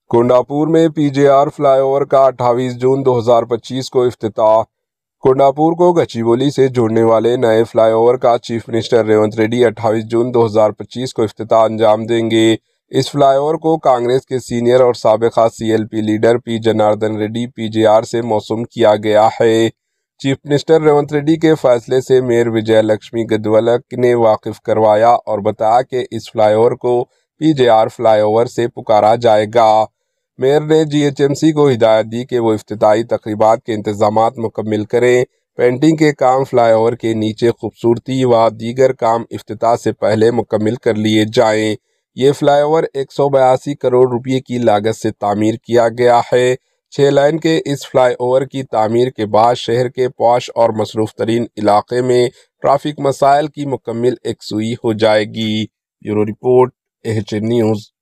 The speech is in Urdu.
کونڈاپور میں پی جے آر فلائی اوور کا 28 جون 2025 کو افتتاح۔ کونڈاپور کو گچیبولی سے جوڑنے والے نئے فلائی اوور کا چیف منسٹر ریونت ریڈی 28 جون 2025 کو افتتاح انجام دیں گے۔ اس فلائی اوور کو کانگریس کے سینئر اور سابقہ C L P leader P Janardhan Reddy P J R سے موسوم کیا گیا ہے۔ چیف منسٹر ریونت ریڈی کے فیصلے سے میئر وجے لکشمی گدولک نے واقف کروایا اور بتایا کہ اس فلائی اوور کو پی جے آر فلائی اوور سے پکارا جائے گا۔ میئر نے جی ایچ ایم سی کو ہدایت دی کہ وہ افتتاحی تقریبات کے انتظامات مکمل کریں۔ پینٹنگ کے کام، فلائی اوور کے نیچے خوبصورتی و دیگر کام افتتاح سے پہلے مکمل کر لیے جائیں۔ یہ فلائی اوور 182 کروڑ روپے کی لاگت سے تعمیر کیا گیا ہے۔ 6 لائن کے اس فلائی اوور کی تعمیر کے بعد شہر کے پاش اور مصروف ترین علاقے میں ٹریفک مسائل کی مکمل یکسوئی ہو جائے گی۔ Bureau report, H N news.